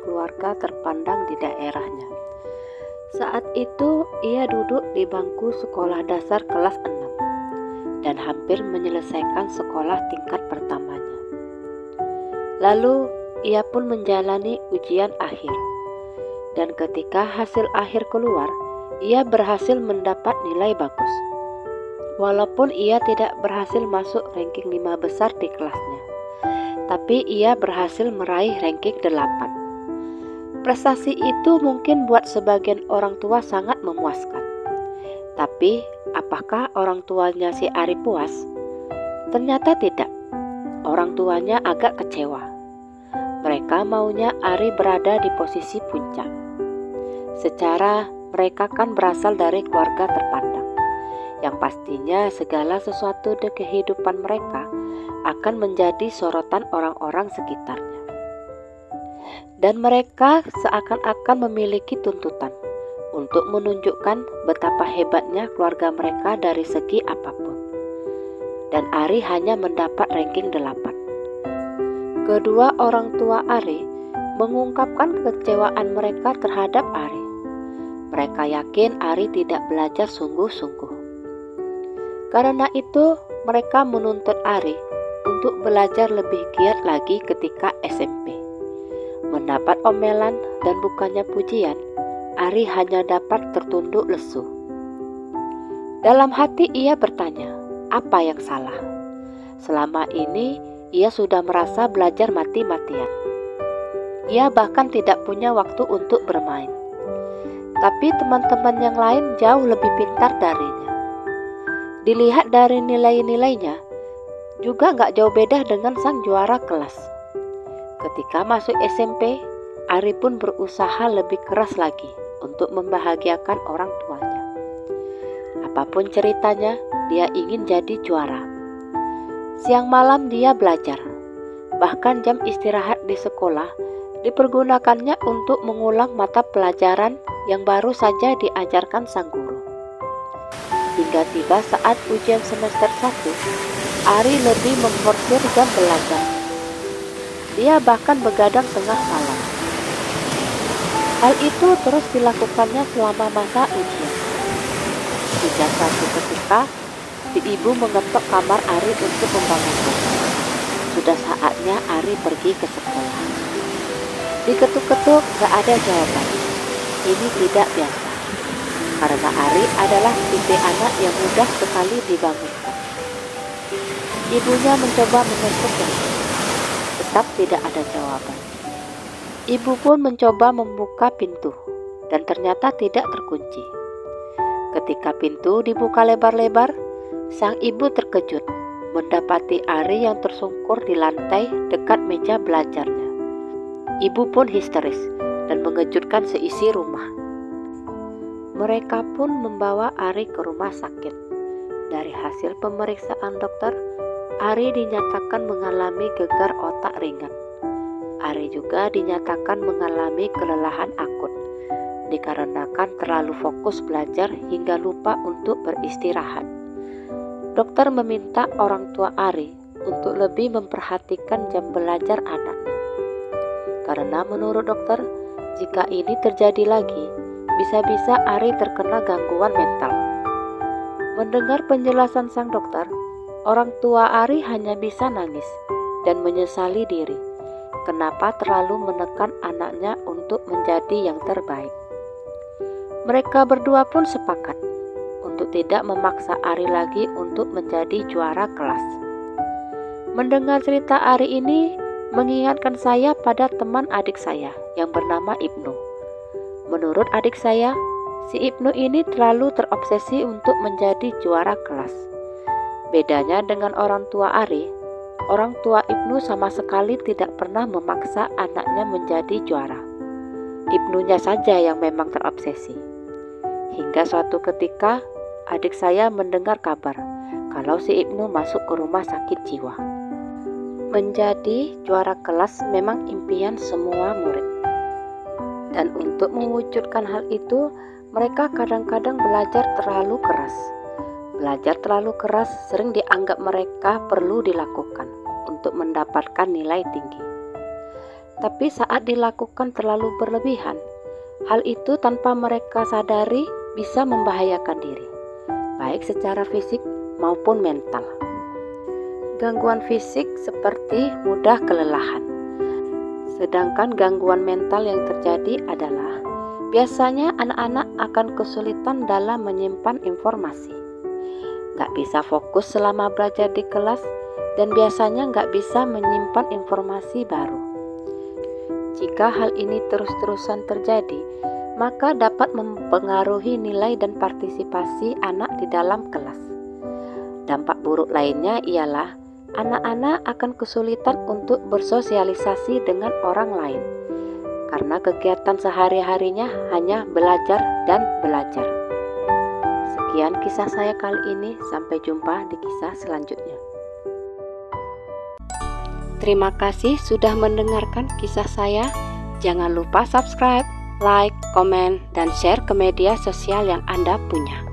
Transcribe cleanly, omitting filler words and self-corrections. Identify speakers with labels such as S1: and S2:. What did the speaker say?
S1: keluarga terpandang di daerahnya. Saat itu ia duduk di bangku sekolah dasar kelas 6 dan hampir menyelesaikan sekolah tingkat pertamanya. Lalu ia pun menjalani ujian akhir. Dan ketika hasil akhir keluar, ia berhasil mendapat nilai bagus. Walaupun ia tidak berhasil masuk ranking 5 besar di kelasnya, tapi ia berhasil meraih ranking 8. Prestasi itu mungkin buat sebagian orang tua sangat memuaskan. Tapi, apakah orang tuanya si Ari puas? Ternyata tidak. Orang tuanya agak kecewa. Mereka maunya Ari berada di posisi puncak. Secara mereka kan berasal dari keluarga terpandang, yang pastinya segala sesuatu di kehidupan mereka akan menjadi sorotan orang-orang sekitarnya. Dan mereka seakan-akan memiliki tuntutan untuk menunjukkan betapa hebatnya keluarga mereka dari segi apapun. Dan Ari hanya mendapat ranking 8. Kedua orang tua Ari mengungkapkan kekecewaan mereka terhadap Ari. Mereka yakin Ari tidak belajar sungguh-sungguh. Karena itu, mereka menuntut Ari untuk belajar lebih giat lagi ketika SMP. Mendapat omelan dan bukannya pujian, Ari hanya dapat tertunduk lesu. Dalam hati ia bertanya, apa yang salah? Selama ini ia sudah merasa belajar mati-matian. Ia bahkan tidak punya waktu untuk bermain. Tapi teman-teman yang lain jauh lebih pintar darinya. Dilihat dari nilai-nilainya, juga gak jauh beda dengan sang juara kelas. Ketika masuk SMP, Ari pun berusaha lebih keras lagi untuk membahagiakan orang tuanya. Apapun ceritanya, dia ingin jadi juara. Siang malam dia belajar. Bahkan jam istirahat di sekolah dipergunakannya untuk mengulang mata pelajaran yang baru saja diajarkan sang guru. Hingga tiba saat ujian semester 1, Ari lebih memforsir jam belajar. Dia bahkan begadang tengah malam. Hal itu terus dilakukannya selama masa ujian. Hingga suatu ketika, si ibu mengetok kamar Ari untuk membangunkan. Sudah saatnya Ari pergi ke sekolah. Diketuk-ketuk, gak ada jawaban. Ini tidak biasa, karena Ari adalah tipe anak yang mudah sekali dibangunkan. Ibunya mencoba mengetuk lagi. Tetap tidak ada jawaban. Ibu pun mencoba membuka pintu, dan ternyata tidak terkunci. Ketika pintu dibuka lebar-lebar, sang ibu terkejut mendapati Ari yang tersungkur di lantai dekat meja belajarnya. Ibu pun histeris dan mengejutkan seisi rumah. Mereka pun membawa Ari ke rumah sakit. Dari hasil pemeriksaan dokter, Ari dinyatakan mengalami gegar otak ringan. Ari juga dinyatakan mengalami kelelahan akut, dikarenakan terlalu fokus belajar hingga lupa untuk beristirahat. Dokter meminta orang tua Ari untuk lebih memperhatikan jam belajar anaknya. Karena menurut dokter, jika ini terjadi lagi, bisa-bisa Ari terkena gangguan mental. Mendengar penjelasan sang dokter, orang tua Ari hanya bisa nangis dan menyesali diri. Kenapa terlalu menekan anaknya untuk menjadi yang terbaik. Mereka berdua pun sepakat untuk tidak memaksa Ari lagi untuk menjadi juara kelas. Mendengar cerita Ari ini mengingatkan saya pada teman adik saya yang bernama Ibnu. Menurut adik saya, si Ibnu ini terlalu terobsesi untuk menjadi juara kelas. Bedanya dengan orang tua Ari, orang tua Ibnu sama sekali tidak pernah memaksa anaknya menjadi juara. Ibnunya saja yang memang terobsesi. Hingga suatu ketika, adik saya mendengar kabar kalau si Ibnu masuk ke rumah sakit jiwa. Menjadi juara kelas memang impian semua murid. Dan untuk mewujudkan hal itu, mereka kadang-kadang belajar terlalu keras. Belajar terlalu keras sering dianggap mereka perlu dilakukan untuk mendapatkan nilai tinggi. tapi saat dilakukan terlalu berlebihan, hal itu tanpa mereka sadari bisa membahayakan diri, baik secara fisik maupun mental. Gangguan fisik seperti mudah kelelahan. Sedangkan gangguan mental yang terjadi adalah biasanya anak-anak akan kesulitan dalam menyimpan informasi. Nggak bisa fokus selama belajar di kelas dan biasanya nggak bisa menyimpan informasi baru. Jika hal ini terus-terusan terjadi, maka dapat mempengaruhi nilai dan partisipasi anak di dalam kelas. Dampak buruk lainnya ialah anak-anak akan kesulitan untuk bersosialisasi dengan orang lain karena kegiatan sehari-harinya hanya belajar dan belajar. Sekian kisah saya kali ini, sampai jumpa di kisah selanjutnya. Terima kasih sudah mendengarkan kisah saya. Jangan lupa subscribe, like, komen, dan share ke media sosial yang Anda punya.